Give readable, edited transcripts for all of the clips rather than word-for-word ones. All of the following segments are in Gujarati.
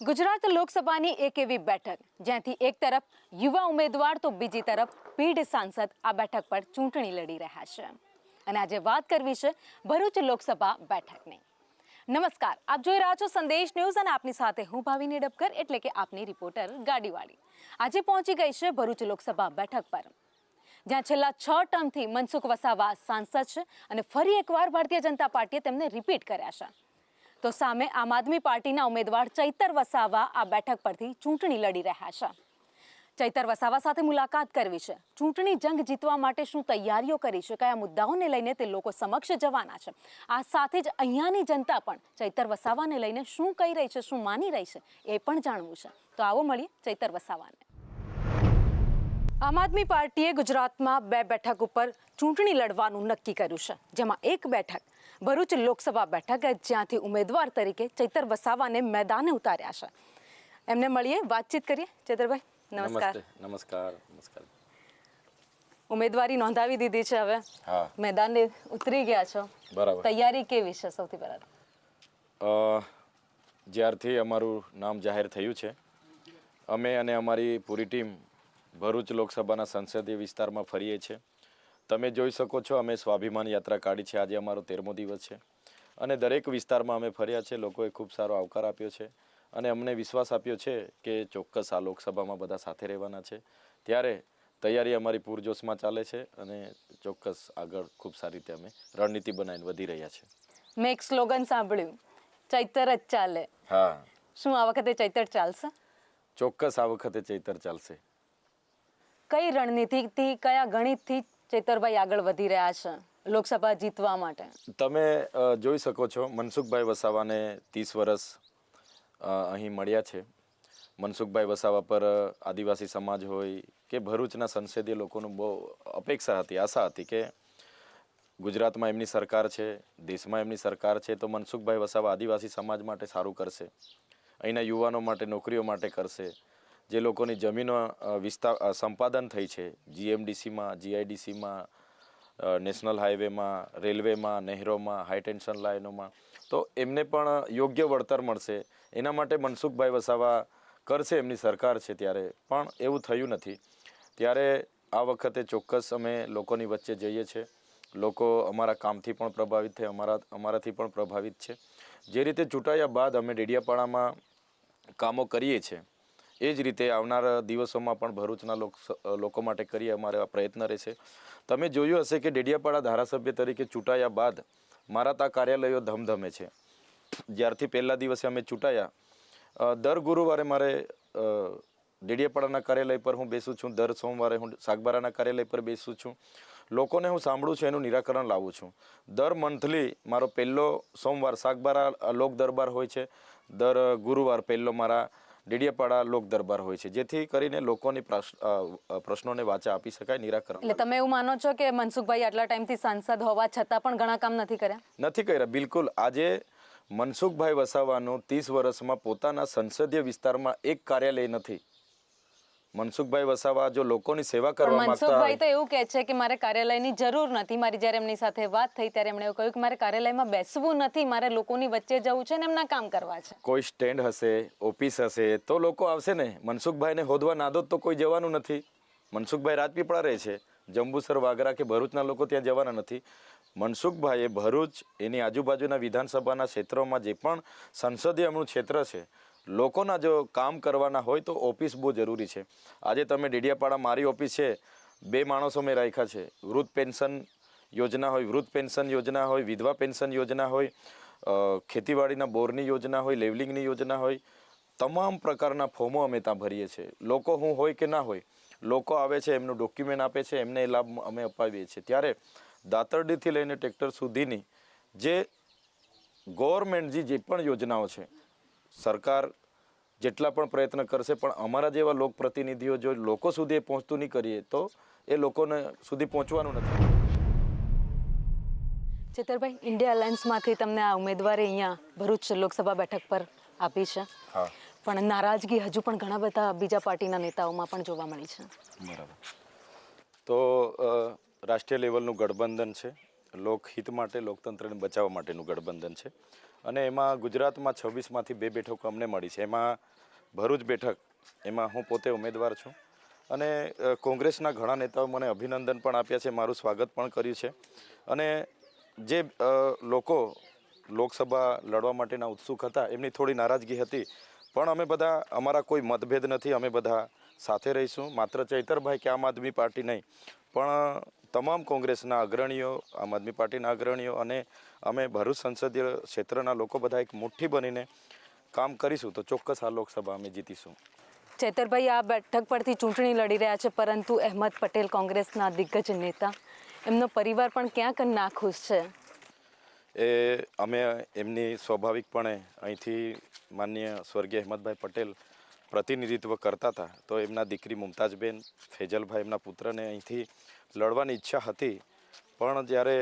ગુજરાત લોકસભાની એક એવી બેઠક જ્યાંથી એક તરફ યુવા ઉમેદવાર તો બીજી તરફ પીઢ સાંસદ આ બેઠક પર ચૂંટણી લડી રહ્યા છે અને આજે વાત કરવી છે ભરૂચ લોકસભા બેઠકની। નમસ્કાર, આપ જોઈ રહ્યા છો સંદેશ ન્યૂઝ અને આપની સાથે હું ભાવિની ડબકર એટલે કે આપની રિપોર્ટર ગાડીવાળી। આજે પહોંચી ગઈ છે ભરૂચ લોકસભા બેઠક પર, જ્યાં છેલ્લા 6 ટર્મથી મનસુખ વસાવા સાંસદ છે અને ફરી એકવાર ભારતીય જનતા પાર્ટીએ તેમને રિપીટ કર્યા છે। તો સામે આમ આદમી પાર્ટીના ઉમેદવાર ચૈતર વસાવા આ બેઠક પરથી ચૂંટણી લડી રહ્યા છે। ચૈતર વસાવા સાથે મુલાકાત કરવી છે, ચૂંટણી જંગ જીતવા માટે શું તૈયારીઓ કરી છે, કયા મુદ્દાઓને લઈને તે લોકો સમક્ષ જવાના છે, આ સાથે જ અહીંયાની જનતા પણ ચૈતર વસાવાને લઈને શું કહી રહી છે, શું માની રહી છે એ પણ જાણવું છે। તો આવો મળીએ ચૈતર વસાવાને। આમ આદમી પાર્ટીએ ગુજરાતમાં 2 બેઠક ઉપર ચૂંટણી લડવાનું નક્કી કર્યું છે, જેમાં એક બેઠક ભરૂચ લોકસભા બેઠક જ્યાંથી ઉમેદવાર તરીકે ચૈતર વસાવાને મેદાને ઉતાર્યા છે। એમને મળીએ, વાતચીત કરીએ। ચૈતરભાઈ નમસ્કાર। નમસ્કાર નમસ્કાર। ઉમેદવારી નોંધાવી દીધી છે, હવે મેદાને ઉતરી ગયા છો, બરાબર। તૈયારી કેવી છે? સૌથી પહેલા જ્યારથી અમારું નામ જાહેર થયું છે, અમે અને અમારી પૂરી ટીમ ભરૂચ લોકસભાના સંસદીય વિસ્તારમાં ફરીએ છીએ। તમે જોઈ શકો છો, અમે સ્વાભિમાન યાત્રા કાઢી છે, આજે અમારો 13મો દિવસ છે અને દરેક વિસ્તારમાં અમે ફર્યા છે। લોકોએ ખૂબ સારો આવકાર આપ્યો છે અને અમને વિશ્વાસ આપ્યો છે કે ચોક્કસ આ લોકસભામાં બધા સાથે રહેવાના છે। ત્યારે તૈયારી અમારી પૂરજોશમાં ચાલે છે અને ચોક્કસ આગળ ખૂબ સારી રીતે અમે રણનીતિ બનાવીને વધી રહ્યા છે। મેં એક સ્લોગન સાંભળ્યું, ચૈતર જ ચાલે। હા, શું આ વખતે ચૈતર ચાલશે? ચોક્કસ આ વખતે ચૈતર ચાલશે। કઈ રણનીતિથી, કયા ગણિતથી ચૈતરભાઈ આગળ વધી રહ્યા છે લોકસભા જીતવા માટે? તમે જોઈ શકો છો, મનસુખભાઈ વસાવાને 30 વર્ષ અહીં મળ્યા છે। મનસુખભાઈ વસાવા પર આદિવાસી સમાજ હોય કે ભરૂચના સંસદીય લોકોનું બહુ અપેક્ષા હતી, આશા હતી કે ગુજરાતમાં એમની સરકાર છે, દેશમાં એમની સરકાર છે, તો મનસુખભાઈ વસાવા આદિવાસી સમાજ માટે સારું કરશે, અહીંના યુવાનો માટે નોકરીઓ માટે કરશે। જે લોકોની જમીનો સંપાદન થઈ છે, જીએમડીસીમાં, જીઆઈડીસીમાં, નેશનલ હાઈવેમાં, રેલવેમાં, નહેરોમાં, હાઈ ટેન્શન લાઇનોમાં, તો એમને પણ યોગ્ય વળતર મળશે, એના માટે મનસુખભાઈ વસાવા કરશે, એમની સરકાર છે। ત્યારે પણ એવું થયું નથી। ત્યારે આ વખતે ચોક્કસ અમે લોકોની વચ્ચે જઈએ છીએ। લોકો અમારા કામથી પણ પ્રભાવિત છે, અમારાથી પણ પ્રભાવિત છે। જે રીતે ચૂંટાયા બાદ અમે ડેડિયાપાડામાં કામો કરીએ છીએ, એ જ રીતે આવનારા દિવસોમાં પણ ભરૂચના લોકો માટે કરીએ, અમારા પ્રયત્ન રહેશે। તમે જોયું હશે કે ડેડિયાપાડા ધારાસભ્ય તરીકે ચૂંટાયા બાદ મારા તા કાર્યાલયો ધમધમે છે। જ્યારથી પહેલા દિવસે અમે ચૂંટાયા, દર ગુરુવારે મારે ડેડિયાપાડાના કાર્યાલય પર હું બેસું છું, દર સોમવારે હું સાગબારાના કાર્યાલય પર બેસું છું, લોકોને હું સાંભળું છું, એનું નિરાકરણ લાવું છું। દર મંથલી મારો પહેલો સોમવાર સાગબારા લોક દરબાર હોય છે, દર ગુરુવાર પહેલો મારા ડેડિયાપાડા લોક દરબાર હોય છે, જેથી કરીને લોકોની પ્રશ્નોને વાચા આપી શકાય, નિરાકરણ। એટલે તમે એવું માનો છો કે મનસુખભાઈ આટલા ટાઈમથી સાંસદ હોવા છતાં પણ ઘણા કામ નથી કર્યા? નથી કર્યા, બિલકુલ। આજે મનસુખભાઈ વસાવાનું 30 વર્ષમાં પોતાના સંસદીય વિસ્તારમાં એક કાર્યાલય નથી। મનસુખભાઈ વસાવા જો લોકોની સેવા કરવા માંગતા હોય, મનસુખભાઈ તો એવું કહે છે કે મારે કાર્યાલયની જરૂર નથી। મારી જ્યારે એમની સાથે વાત થઈ ત્યારે એમણે એવું કહ્યું કે મારે કાર્યાલયમાં બેસવું નથી, મારે લોકોની વચ્ચે જવું છે ને એમના કામ કરવા છે। કોઈ સ્ટેન્ડ હશે, ઓફિસ હશે તો લોકો આવશે ને। મનસુખભાઈને હોદવા નાદોદ તો કોઈ જવાનું નથી। મનસુખભાઈ રાજપીપળા રહે છે, જંબુસર, વાગરા કે ભરૂચના લોકો ત્યાં જવાના નથી। મનસુખભાઈએ ભરૂચ, એની આજુબાજુના વિધાનસભાના ક્ષેત્રોમાં જે પણ સંસદીય એમનું ક્ષેત્ર છે, લોકોના જો કામ કરવાના હોય તો ઓફિસ બહુ જરૂરી છે। આજે તમે ડેડિયાપાડા, મારી ઓફિસ છે, 2 માણસો મેં રાખ્યા છે। વૃદ્ધ પેન્શન યોજના હોય, વૃદ્ધ પેન્શન યોજના હોય, વિધવા પેન્શન યોજના હોય, ખેતીવાડીના બોરની યોજના હોય, લેવલિંગની યોજના હોય, તમામ પ્રકારના ફોર્મો અમે ત્યાં ભરીએ છીએ। લોકો હું હોય કે ના હોય, લોકો આવે છે, એમનું ડોક્યુમેન્ટ આપે છે, એમને એ લાભ અમે અપાવીએ છીએ। ત્યારે દાતરડીથી લઈને ટ્રેક્ટર સુધીની જે ગવર્મેન્ટ જે પણ યોજનાઓ છે, સરકાર જેટલા પણ પ્રયત્ન કરશે, પણ અમારા જેવા લોકપ્રતિનિધિઓ જો લોકો સુધી પહોંચતું નહીં કરીએ તો એ લોકોને સુધી પહોંચવાનું નથી। ચેતરભાઈ, ઇન્ડિયા અલાયન્સમાંથી તમને આ ઉમેદવારી અહીંયા ભરૂચ લોકસભા બેઠક પર આપી છે, પણ નારાજગી હજુ પણ ઘણા બધા બીજા પાર્ટીના નેતાઓમાં પણ જોવા મળી છે। બરાબર। તો રાષ્ટ્રીય લેવલનું ગઠબંધન છે, લોકહિત માટે, લોકતંત્રને બચાવવા માટેનું ગઠબંધન છે અને એમાં ગુજરાતમાં 26માંથી 2 બેઠકો અમને મળી છે. એમાં ભરૂચ બેઠક, એમાં હું પોતે ઉમેદવાર છું. અને કોંગ્રેસના ઘણા નેતાઓ મને અભિનંદન પણ આપ્યા છે, મારું સ્વાગત પણ કર્યું છે. અને જે લોકો લોકસભા લડવા માટેના ઉત્સુક હતા એમની થોડી નારાજગી હતી, પણ અમે બધા, અમારા કોઈ મતભેદ નથી, અમે બધા સાથે રહીશું. માત્ર ચૈતરભાઈ કે આમ આદમી પાર્ટી નહીં, પણ તમામ કોંગ્રેસના અગ્રણીઓ, આમ આદમી પાર્ટીના અગ્રણીઓ અને અમે ભરૂચ સંસદીય ક્ષેત્રના લોકો બધા એક મુઠ્ઠી બનીને કામ કરીશું તો ચોક્કસ આ લોકસભા અમે જીતીશું. ચેતરભાઈ આ બેઠક પરથી ચૂંટણી લડી રહ્યા છે, પરંતુ અહેમદ પટેલ કોંગ્રેસના દિગ્ગજ નેતા, એમનો પરિવાર પણ ક્યાંક નાખુશ છે. એ અમે એમની સ્વાભાવિકપણે અહીંથી માનનીય સ્વર્ગીય અહેમદભાઈ પટેલ પ્રતિનિધિત્વ કરતા હતા, તો એમના દીકરી મુમતાજબેન, ફેજલભાઈ એમના પુત્રને અહીંથી લડવાની ઈચ્છા હતી. પણ જ્યારે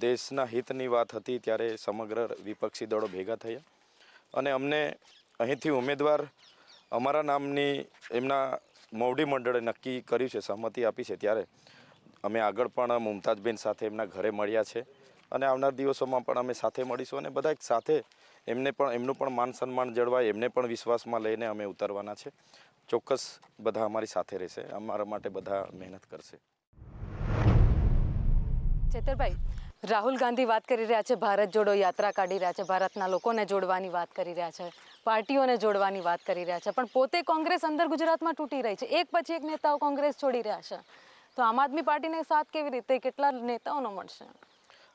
દેશના હિતની વાત હતી ત્યારે સમગ્ર વિપક્ષી દળો ભેગા થયા અને અમને અહીંથી ઉમેદવાર અમારા નામની એમના મોવડી મંડળે નક્કી કર્યું છે, સહમતિ આપી છે. ત્યારે અમે આગળ પણ મુમતાજબેન સાથે એમના ઘરે મળ્યા છે અને આવનાર દિવસોમાં પણ અમે સાથે મળીશું અને બધા એક સાથે એમને પણ, એમનું પણ માન સન્માન જળવાય, એમને પણ વિશ્વાસમાં લઈને અમે ઉતરવાના છે. ચોક્કસ બધા અમારી સાથે રહેશે, અમારા માટે બધા મહેનત કરશે. ચેતરભાઈ, રાહુલ ગાંધી વાત કરી રહ્યા છે, ભારત જોડો યાત્રા કાઢી રહ્યા છે, ભારતના લોકોને જોડવાની વાત કરી રહ્યા છે, પાર્ટીઓને જોડવાની વાત કરી રહ્યા છે, પણ પોતે કોંગ્રેસ અંદર ગુજરાતમાં તૂટી રહી છે. એક પછી એક નેતાઓ કોંગ્રેસ છોડી રહ્યા છે, તો આમ આદમી પાર્ટીને સાથ કેવી રીતે, કેટલા નેતાઓનો મળશે?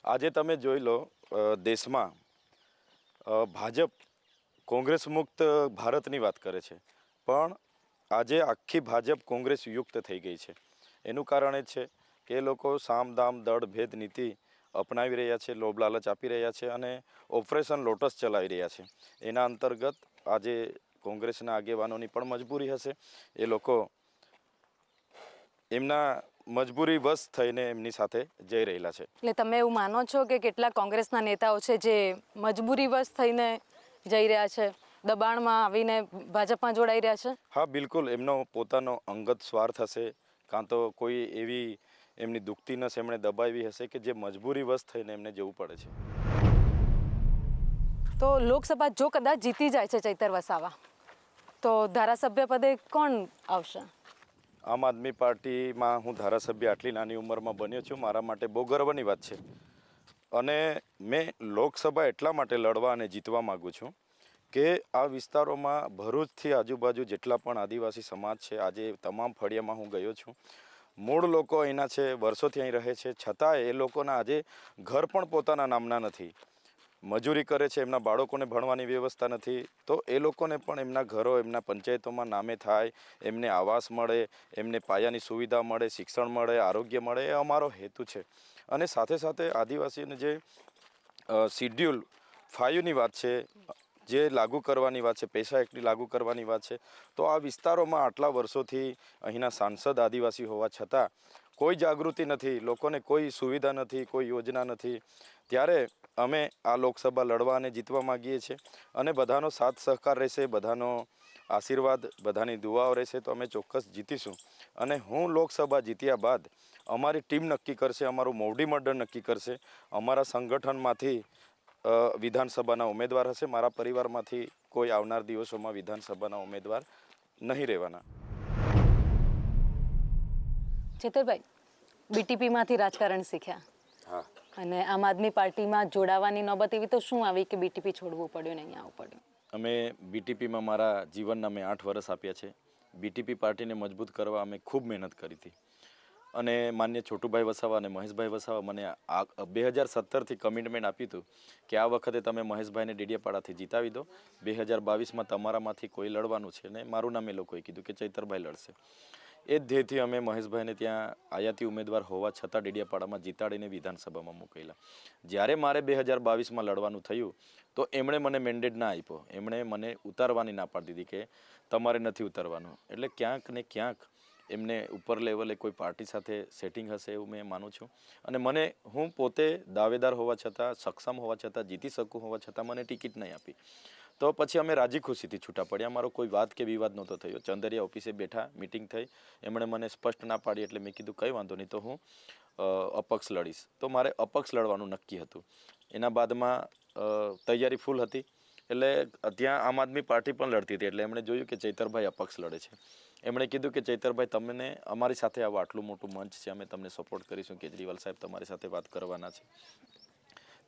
આજે તમે જોઈ લો, દેશમાં ભાજપ કોંગ્રેસ મુક્ત ભારતની વાત કરે છે, પણ આજે આખી ભાજપ કોંગ્રેસ યુક્ત થઈ ગઈ છે. એનું કારણ એ છે કે એ લોકો સામ દામ દળ ભેદ નીતિ અપનાવી રહ્યા છે, લોભ લાલચ આપી રહ્યા છે અને ઓપરેશન લોટસ ચલાવી રહ્યા છે. એના અંતર્ગત આજે કોંગ્રેસના આગેવાનોની પણ મજબૂરી હશે, એ લોકો એમના મજબૂરી વશ થઈને એમની સાથે જઈ રહેલા છે. એટલે તમે એવું માનો છો કે કેટલાક કોંગ્રેસના નેતાઓ છે જે મજબૂરી વશ થઈને જઈ રહ્યા છે, દબાણમાં આવીને ભાજપમાં જોડાઈ રહ્યા છે? હા, બિલકુલ. એમનો પોતાનો અંગત સ્વાર્થ હશે, કાં તો કોઈ એવી એમની દુખતી નસ એમણે દબાવી હશે કે જે મજબૂરી વશ થઈને એમને જવું પડે છે. તો લોકસભા જો કદાચ જીતી જાય છે ચૈતર વસાવા, તો ધારાસભ્ય પદે કોણ આવશે? આમ આદમી પાર્ટીમાં હું ધારાસભ્ય આટલી નાની ઉંમરમાં બન્યો છું, મારા માટે બહુ ગર્વની વાત છે. અને મેં લોકસભા એટલા માટે લડવા અને જીતવા માગું છું કે આ વિસ્તારોમાં ભરૂચથી આજુબાજુ જેટલા પણ આદિવાસી સમાજ છે, આજે તમામ ફળિયામાં હું ગયો છું. મૂળ લોકો અહીંના છે, વર્ષોથી અહીં રહે છે, છતાં એ લોકોના આજે ઘર પણ પોતાના નામના નથી. મજૂરી કરે છે, એમના બાળકોને ભણવાની વ્યવસ્થા નથી, તો એ લોકોને પણ એમના ઘરો એમના પંચાયતોમાં નામે થાય, એમને આવાસ મળે, એમને પાયાની સુવિધા મળે, શિક્ષણ મળે, આરોગ્ય મળે, એ અમારો હેતુ છે. અને સાથે સાથે આદિવાસીઓને જે શિડ્યુલ 5ની વાત છે, જે લાગુ કરવાની વાત છે, પૈસા એક્ટની લાગુ કરવાની વાત છે, તો આ વિસ્તારોમાં આટલા વર્ષોથી અહીંના સાંસદ આદિવાસી હોવા છતાં કોઈ જાગૃતિ નથી, લોકોને કોઈ સુવિધા નથી, કોઈ યોજના નથી. ત્યારે અમે આ લોકસભા લડવા અને જીતવા માગીએ છીએ અને બધાનો સાથ સહકાર રહેશે, બધાનો આશીર્વાદ, બધાની દુઆઓ રહેશે તો અમે ચોક્કસ જીતીશું. અને હું લોકસભા જીત્યા બાદ અમારી ટીમ નક્કી કરશે, અમારું મોવડી મંડળ નક્કી કરશે, અમારા સંગઠનમાંથી વિધાનસભાના ઉમેદવાર હશે. મારા પરિવારમાંથી કોઈ આવનાર દિવસોમાં વિધાનસભાના ઉમેદવાર નહીં રહેવાના. ચેતરભાઈ, બીટીપીમાંથી રાજકારણ શીખ્યા. હા. અને આમ આદમી પાર્ટીમાં જોડાવાની નોબત એવી તો શું આવી કે બીટીપી છોડવું પડ્યું ને અહીંયા આવવું પડ્યું? અમે બીટીપીમાં મારા જીવનના મેં 8 વર્ષ આપ્યા છે. બીટીપી પાર્ટીને મજબૂત કરવા અમે ખૂબ મહેનત કરી હતી અને માન્ય છોટુભાઈ વસાવા અને મહેશભાઈ વસાવા મને 2017થી કમિટમેન્ટ આપ્યું હતું કે આ વખતે તમે મહેશભાઈને ડેડિયાપાડાથી જીતાવી દો, 2022માં તમારામાંથી કોઈ લડવાનું છે ને મારું નામ એ લોકોએ કીધું કે ચૈતરભાઈ લડશે. એ જ ધ્યેયથી અમે મહેશભાઈને ત્યાં આયાતી ઉમેદવાર હોવા છતાં ડેડિયાપાડામાં જીતાડીને વિધાનસભામાં મોકલેલા. જ્યારે મારે 2022માં લડવાનું થયું તો એમણે મને મેન્ડેટ ના આપ્યો, એમણે મને ઉતારવાની ના પાડી દીધી કે તમારે નથી ઉતારવાનું. એટલે ક્યાંક ને ક્યાંક એમને ઉપર લેવલે કોઈ પાર્ટી સાથે સેટિંગ હશે એવું મેં માનું છું. અને હું પોતે દાવેદાર હોવા છતાં, સક્ષમ હોવા છતાં, જીતી શકું હોવા છતાં મને ટિકિટ નહીં આપી. તો પછી અમે રાજી ખુશીથી છૂટા પડ્યા. મારો કોઈ વાત કે વિવાદ નહોતો થયો. ચંદરિયા ઓફિસે બેઠા, મિટિંગ થઈ, એમણે મને સ્પષ્ટ ના પાડી એટલે મેં કીધું કંઈ વાંધો નહીં, તો હું અપક્ષ લડીશ. તો મારે અપક્ષ લડવાનું નક્કી હતું. એના બાદમાં તૈયારી ફૂલ હતી. એટલે ત્યાં આમ આદમી પાર્ટી પણ લડતી હતી. એટલે એમણે જોયું કે ચૈતરભાઈ અપક્ષ લડે છે. એમણે કીધું કે ચૈતરભાઈ, તમને અમારી સાથે આવો, આટલું મોટું મંચ છે, અમે તમને સપોર્ટ કરીશું, કેજરીવાલ સાહેબ તમારી સાથે વાત કરવાના છે.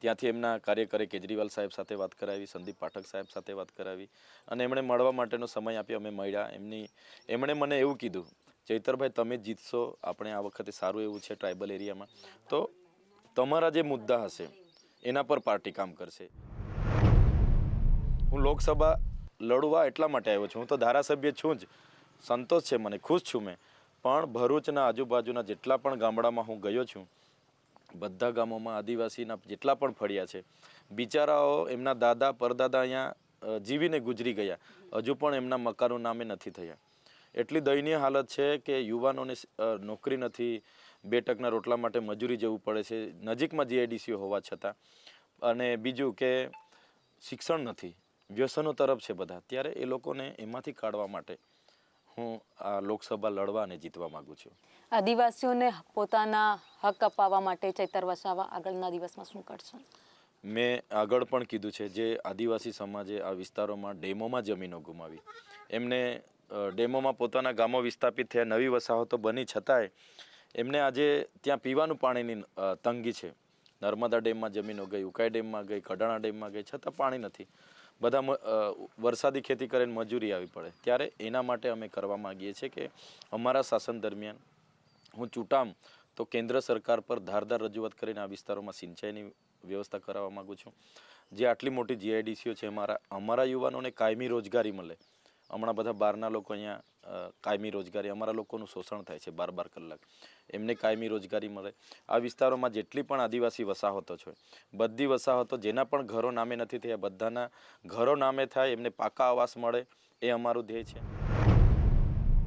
ત્યાંથી એમના કાર્યકરે કેજરીવાલ સાહેબ સાથે વાત કરાવી, સંદીપ પાઠક સાહેબ સાથે વાત કરાવી અને એમણે મળવા માટેનો સમય આપ્યો. અમે મળ્યા. એમણે મને એવું કીધું, ચૈતરભાઈ તમે જીતશો, આપણે આ વખતે સારું એવું છે ટ્રાઇબલ એરિયામાં, તો તમારા જે મુદ્દા હશે એના પર પાર્ટી કામ કરશે. હું લોકસભા લડવા એટલા માટે આવ્યો છું. હું તો ધારાસભ્ય છું જ, સંતોષ છે મને, ખુશ છું મેં. પણ ભરૂચના આજુબાજુના જેટલા પણ ગામડામાં હું ગયો છું, બધા ગામોમાં આદિવાસીના જેટલા પણ ફળિયા છે, બિચારાઓ એમના દાદા પરદાદા અહીંયા જીવીને ગુજરી ગયા, હજુ પણ એમના મકાનો નામે નથી થયા. એટલી દયનીય હાલત છે કે યુવાનોને નોકરી નથી, 2 ટકના રોટલા માટે મજૂરી જવું પડે છે, નજીકમાં જીઆઈડીસીઓ હોવા છતાં. અને બીજું કે શિક્ષણ નથી, વ્યસનો તરફ છે બધા. ત્યારે એ લોકોને એમાંથી કાઢવા માટે હું આ લોકસભા લડવા અને જીતવા માંગુ છું. આદિવાસીઓને પોતાના હક અપાવવા માટે ચૈતર વસાવા આગળના દિવસમાં શું કરશે? મેં આગળ પણ કીધું છે, જે આદિવાસી સમાજે આ વિસ્તારોમાં ડેમોમાં જમીનો ગુમાવી, એમને ડેમોમાં પોતાના ગામો વિસ્થાપિત થયા, નવી વસાહતો બની છતાંય એમને આજે ત્યાં પીવાનું પાણીની તંગી છે. નર્મદા ડેમમાં જમીનો ગઈ, ઉકાઈ ડેમમાં ગઈ, કડાણા ડેમમાં ગઈ, છતાં પાણી નથી. બધા વરસાદી ખેતી કરીને મજૂરી આવી પડે. ત્યારે એના માટે અમે કરવા માગીએ છીએ કે અમારા શાસન દરમિયાન હું ચૂંટામ તો કેન્દ્ર સરકાર પર ધારદાર રજૂઆત કરીને આ વિસ્તારોમાં સિંચાઈની વ્યવસ્થા કરાવવા માગું છું. જે આટલી મોટી જીઆઈડીસીઓ છે, અમારા યુવાનોને કાયમી રોજગારી મળે. હમણાં બધા બહારના લોકો અહીંયા કાયમી રોજગારી, અમારા લોકોનું શોષણ થાય છે 12 કલાક, એમને કાયમી રોજગારી મળે. આ વિસ્તારોમાં જેટલી પણ આદિવાસી વસાહતો છે, બધી વસાહતો જેના પણ ઘરો નામે નથી થયા, બધાના ઘરો નામે થાય, એમને પાકા આવાસ મળે, એ અમારું ધ્યેય છે.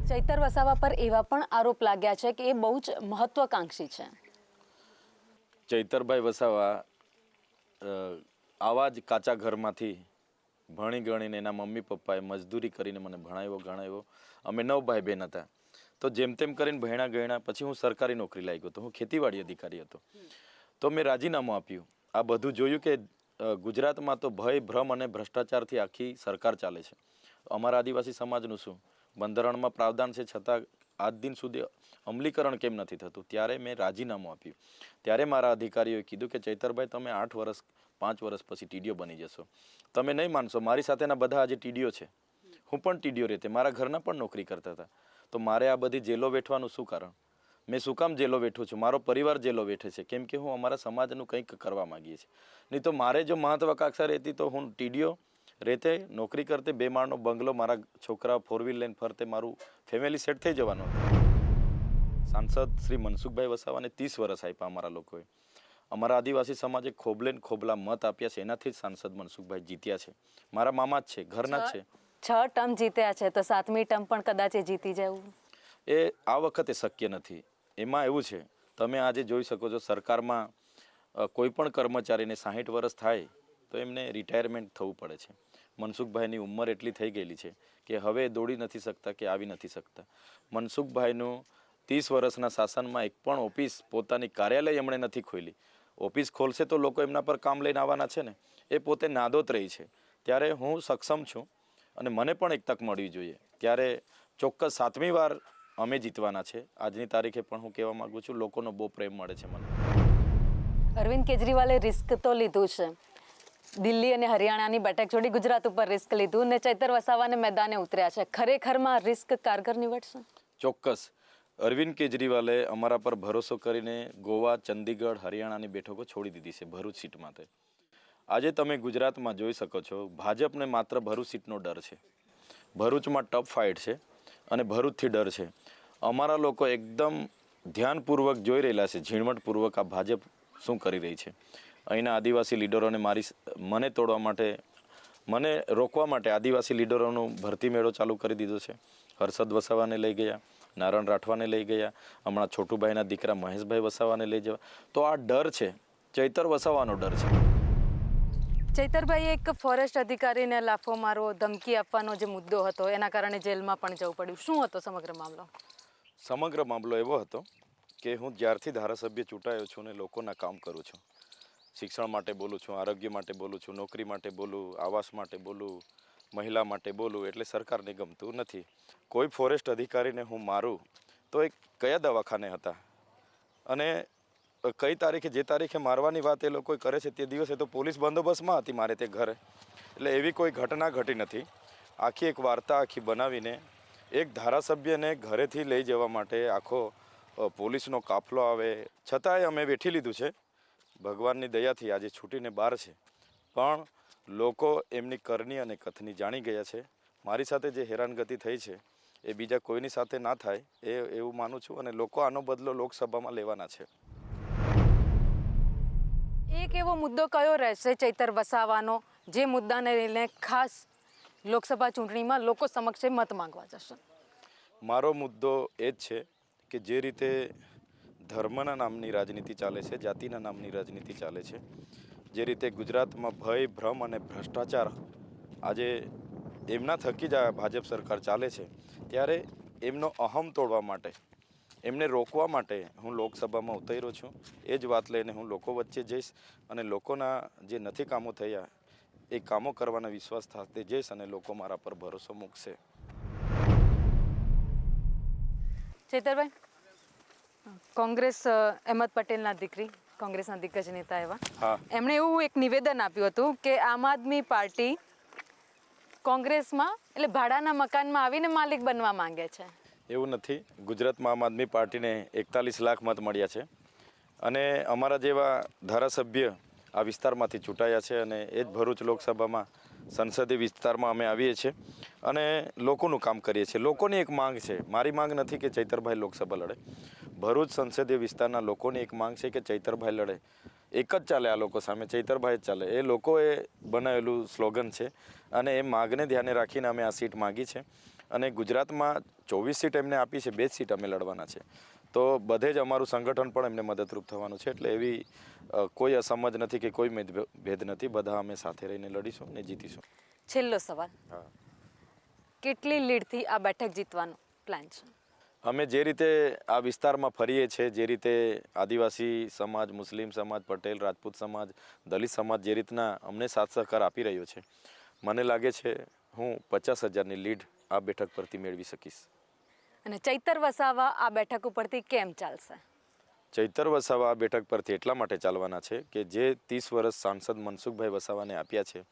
ચૈતર વસાવા પર એવા પણ આરોપ લાગ્યા છે કે એ બહુ જ મહત્વાકાંક્ષી છે. ચૈતરભાઈ વસાવા આવા જ કાચા ઘરમાંથી ભણી ગણીને એના મમ્મી પપ્પાએ મજદૂરી કરીને મને ભણાવ્યો. અમે 9 ભાઈ બહેન હતા. તો જેમ તેમ કરીને ભણ્યા ગણ્યા પછી હું સરકારી નોકરી લાગ્યો હતો. હું ખેતીવાડી અધિકારી હતો. તો મેં રાજીનામું આપ્યું. આ બધું જોયું કે ગુજરાતમાં તો ભય, ભ્રમ અને ભ્રષ્ટાચારથી આખી સરકાર ચાલે છે. અમારા આદિવાસી સમાજનું શું? બંધારણમાં પ્રાવધાન છે, છતાં આજ દિન સુધી અમલીકરણ કેમ નથી થતું? ત્યારે મેં રાજીનામું આપ્યું. ત્યારે મારા અધિકારીઓએ કીધું કે ચૈતરભાઈ, તમે 5 વર્ષ પછી ટીડીઓ બની જશો. તમે નહીં માનશો, મારી સાથેના બધા આજે ટીડીઓ છે. હું પણ ટીડીઓ રહેતે, મારા ઘરના પણ નોકરી કરતા હતા. તો મારે આ બધી જેલો વેઠવાનું શું કારણ? મેં શું કામ જેલો વેઠું છું? મારો પરિવાર જેલો વેઠે છે, કેમ કે હું અમારા સમાજનું કંઈક કરવા માગીએ છીએ. નહીં તો મારે જો મહત્વાકાંક્ષા રહેતી તો હું ટીડીઓ રહેતે, નોકરી કરતે, 2 માળનો બંગલો, મારા છોકરા 4 વ્હીલ લઈને ફરતે, મારું ફેમિલી સેટ થઈ જવાનું હતું. સાંસદ શ્રી મનસુખભાઈ વસાવાને 30 વર્ષ આપ્યા અમારા લોકોએ. અમારા આદિવાસી સમાજે ખોબલે ને ખોબલા મત આપ્યા છે, એનાથી જ સાંસદ મનસુખભાઈ જીત્યા છે. મારા મામા જ છે, ઘરના જ છે. 6 ટર્મ જીત્યા છે, તો 7મી ટર્મ પણ કદાચ એ જીતી જવું એ આ વખતે શક્ય નથી. એમાં એવું છે, તમે આજે જોઈ શકો છો, સરકારમાં કોઈ પણ કર્મચારીને 60 વર્ષ થાય તો એમને રિટાયરમેન્ટ થવું પડે છે. મનસુખભાઈની ઉંમર એટલી થઈ ગયેલી છે કે હવે દોડી નથી શકતા કે આવી નથી શકતા. મનસુખભાઈનું 30 વર્ષના શાસનમાં એક પણ ઓફિસ, પોતાની કાર્યાલય એમણે નથી ખોલી. ઓફિસ ખોલશે તો લોકો એમના પર કામ લઈને આવવાના છે ને. એ પોતે નાદોત રહી છે. ત્યારે હું સક્ષમ છું અને મને પણ એક તક મળવી જોઈએ. ત્યારે ચોક્કસ 7મી વાર અમે જીતવાના છે. આજની તારીખે પણ હું કહેવા માગું છું, લોકોનો બહુ પ્રેમ મળે છે મને. અરવિંદ કેજરીવાલે રિસ્ક તો લીધું છે, દિલ્હી અને હરિયાણાની બેઠક છોડી ગુજરાત ઉપર રિસ્ક લીધું ને ચૈતર વસાવાને મેદાને ઉતર્યા છે. ખરેખરમાં રિસ્ક કારગર નીવડશે? ચોક્કસ. અરવિંદ કેજરીવાલે અમારા પર ભરોસો કરીને ગોવા, ચંદીગઢ, હરિયાણાની બેઠકો છોડી દીધી છે ભરૂચ સીટ માટે. આજે તમે ગુજરાતમાં જોઈ શકો છો, ભાજપને માત્ર ભરૂચ સીટનો ડર છે. ભરૂચમાં ટફ ફાઇટ છે અને ભરૂચથી ડર છે. અમારા લોકો એકદમ ધ્યાનપૂર્વક જોઈ રહેલા છે, ઝીણવટપૂર્વક આ ભાજપ શું કરી રહી છે. અહીંના આદિવાસી લીડરોને મને તોડવા માટે, મને રોકવા માટે આદિવાસી લીડરોનો ભરતી મેળો ચાલુ કરી દીધો છે. હર્ષદ વસાવાને લઈ ગયા, નારાયણ રાઠવાને લઈ ગયા, હમણાં છોટુભાઈના દીકરા મહેશભાઈ વસાવાને લઈ જવા. તો આ ડર છે, ચૈતર વસાવાનો ડર છે. ચૈતરભાઈ, એક ફોરેસ્ટ અધિકારીને લાફો મારવો, ધમકી આપવાનો જે મુદ્દો હતો, એના કારણે જેલમાં પણ જવું પડ્યું. શું હતો સમગ્ર મામલો? સમગ્ર મામલો એવો હતો કે હું જ્યારથી ધારાસભ્ય ચૂંટાયો છું ને લોકોના કામ કરું છું, શિક્ષણ માટે બોલું છું, આરોગ્ય માટે બોલું છું, નોકરી માટે બોલું, આવાસ માટે બોલું, મહિલા માટે બોલું, એટલે સરકારને ગમતું નથી. કોઈ ફોરેસ્ટ અધિકારીને હું મારું તો એ કયા દવાખાને હતા અને કઈ તારીખે, જે તારીખે મારવાની વાત એ લોકો કરે છે તે દિવસે તો પોલીસ બંદોબસ્તમાં હતી મારે તે ઘરે. એટલે એવી કોઈ ઘટના ઘટી નથી. આખી એક વાર્તા આખી બનાવીને એક ધારાસભ્યને ઘરેથી લઈ જવા માટે આખો પોલીસનો કાફલો આવે, છતાંય અમે વેઠી લીધું છે. ભગવાનની દયાથી આજે છૂટીને બહાર છે, પણ લોકો એમની કરણી અને કથની જાણી ગયા છે. મારી સાથે જે હેરાનગતિ થઈ છે એ બીજા કોઈની સાથે ના થાય એવું માનું છું, અને લોકો આનો બદલો લોકસભામાં લેવાના છે. એક એવો મુદ્દો કયો રહેશે ચૈતર વસાવાનો જે મુદ્દાને લઈને ખાસ લોકસભા ચૂંટણીમાં લોકો સમક્ષ મત માંગવા જશે? મારો મુદ્દો એ જ છે કે જે રીતે ધર્મના નામની રાજનીતિ ચાલે છે, જાતિના નામની રાજનીતિ ચાલે છે, જે રીતે ગુજરાતમાં ભય, ભ્રમ અને ભ્રષ્ટાચાર આજે એમના થકી જ આ ભાજપ સરકાર ચાલે છે, ત્યારે એમનો અહમ તોડવા માટે, એમને રોકવા માટે હું લોકસભામાં ઉતર્યો છું. એ જ વાત લઈને હું લોકો વચ્ચે જઈશ અને લોકોના જે નથી કામો થયા એ કામો કરવાના વિશ્વાસ સાથે જઈશ અને લોકો મારા પર ભરોસો મૂકશે. ચૈતરભાઈ, કોંગ્રેસ અહેમદ પટેલના દીકરી, કોંગ્રેસના દિગ્ગજ નેતા એવા, હા, એમણે એવું એક નિવેદન આપ્યું હતું કે આમ આદમી પાર્ટી કોંગ્રેસમાં એટલે ભાડાના મકાનમાં આવીને માલિક બનવા માંગે છે. એવું નથી. ગુજરાતમાં આમ આદમી પાર્ટીને 41 લાખ મત મળ્યા છે અને અમારા જેવા ધારાસભ્ય આ વિસ્તારમાંથી ચૂંટાયા છે અને એ જ ભરૂચ લોકસભામાં સંસદીય વિસ્તારમાં અમે આવીએ છીએ અને લોકોનું કામ કરીએ છીએ. લોકોની એક માંગ છે, મારી માંગ નથી કે ચૈતરભાઈ લોકસભા લડે. ભરૂચ સંસદીય વિસ્તારના લોકોની એક માંગ છે કે ચૈતરભાઈ લડે. એક જ ચાલે આ લોકો સામે, ચૈતરભાઈ જ ચાલે. એ લોકોએ બનાવેલું સ્લોગન છે અને એ માંગને ધ્યાને રાખીને અમે આ સીટ માગી છે. અને ગુજરાતમાં 24 સીટ એમને આપી છે, 2 સીટ અમે લડવાના છે. તો બધે જ અમારું સંગઠન પણ એમને મદદરૂપ થવાનું છે. એટલે એવી કોઈ અસમજ નથી કે કોઈ ભેદ નથી. બધા અમે સાથે રહીને લડીશું ને જીતીશું. છેલ્લો સવાલ, હા, કેટલી લીડથી આ બેઠક જીતવાનો પ્લાન છે? અમે જે રીતે આ વિસ્તારમાં ફરીએ છીએ, જે રીતે આદિવાસી સમાજ, મુસ્લિમ સમાજ, પટેલ, રાજપૂત સમાજ, દલિત સમાજ જે રીતના અમને સાથ સહકાર આપી રહ્યો છે, મને લાગે છે હું 50,000ની લીડ આ બેઠક પરથી મેળવી શકીશ. અને ચૈતર વસાવા આ બેઠક ઉપરથી કેમ ચાલશે? ચૈતર વસાવા આ બેઠક પરથી એટલા માટે ચાલવાના છે કે જે 30 વર્ષ સાંસદ મનસુખભાઈ વસાવાને આપ્યા છે,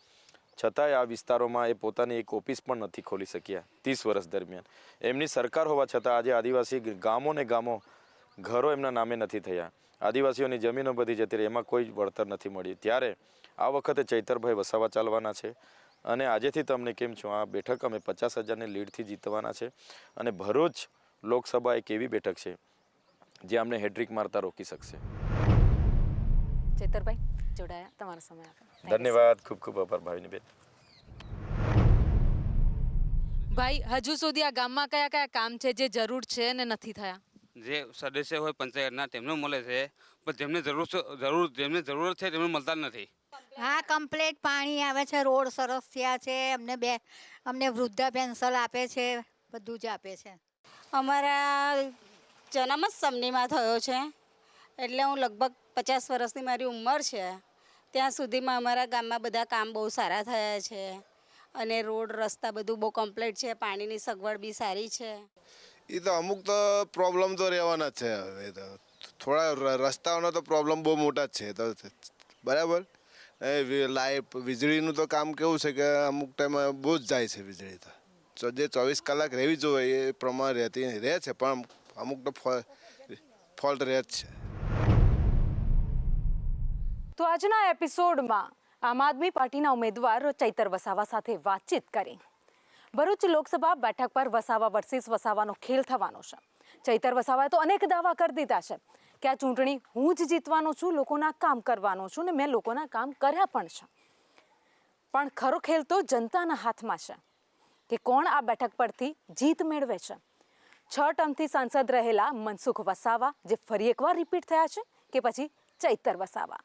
છતાંય આ વિસ્તારોમાં એ પોતાની એક ઓફિસ પણ નથી ખોલી શક્યા 30 વર્ષ દરમિયાન. એમની સરકાર હોવા છતાં આજે આદિવાસી ગામો ને ગામો, ઘરો એમના નામે નથી થયા. આદિવાસીઓની જમીનો બધી જતી રહી, એમાં કોઈ વળતર નથી મળ્યું. ત્યારે આ વખતે ચૈતરભાઈ વસાવા ચાલવાના છે અને આજેથી તમને કેમ છું, આ બેઠક અમે 50,000ની લીડથી જીતવાના છે. અને ભરૂચ લોકસભા એક એવી બેઠક છે જે અમને હેડ્રિક મારતા રોકી શકશે. ચૈતરભાઈ જોડાયા, તમારો સમય આપ્યો. ધન્યવાદ, ખૂબ ખૂબ આભાર ભાવિની બેન. ભાઈ, હજુ સુધી આ ગામમાં કયા કયા કામ છે જે જરૂર છે અને નથી થયા? જે સદસ્ય હોય પંચાયતના તેમને મળે છે, પણ જેમને જરૂરત છે તેમને મળતા નથી. હા, કમ્પ્લેટ પાણી આવે છે, રોડ સરસ થયા છે, અમને વૃદ્ધા પેન્શન આપે છે, બધું જ આપે છે. અમારા જન્મ જ સમનીમાં થયો છે, એટલે હું લગભગ 50 વર્ષની મારી ઉંમર છે. ત્યાં સુધીમાં અમારા ગામમાં બધા કામ બહુ સારા થયા છે અને રોડ રસ્તા બધું બહુ કમ્પ્લીટ છે, પાણીની સગવડ બી સારી છે. એ તો અમુક તો પ્રોબ્લેમ તો રહેવાના જ છે. હવે તો થોડા રસ્તાઓનો તો પ્રોબ્લેમ બહુ મોટા જ છે, તો બરાબર. લાઇટ વીજળીનું તો કામ કેવું છે કે અમુક ટાઈમે બહુ જ જાય છે વીજળી. તો જે 24 કલાક રહેવી જોઈએ એ પ્રમાણે રહે છે, પણ અમુક તો ફોલ્ટ રહે જ છે. તો આજના એપિસોડમાં આમ આદમી પાર્ટીના ઉમેદવાર ચૈતર વસાવા સાથે વાતચીત કરી. ભરૂચ લોકસભા બેઠક પર વસાવા વર્સિસ વસાવાનો ખેલ થવાનો છે. ચૈતર વસાવાએ તો અનેક દાવા કરી દીધા છે કે આ ચૂંટણી હું જ જીતવાનો છું, લોકોના કામ કરવાનો છું ને મેં લોકોના કામ કર્યા પણ છે. પણ ખરો ખેલ તો જનતાના હાથમાં છે કે કોણ આ બેઠક પરથી જીત મેળવે છે. 6 ટર્મથી સાંસદ રહેલા મનસુખ વસાવા જે ફરી એકવાર રિપીટ થયા છે કે પછી ચૈતર વસાવા?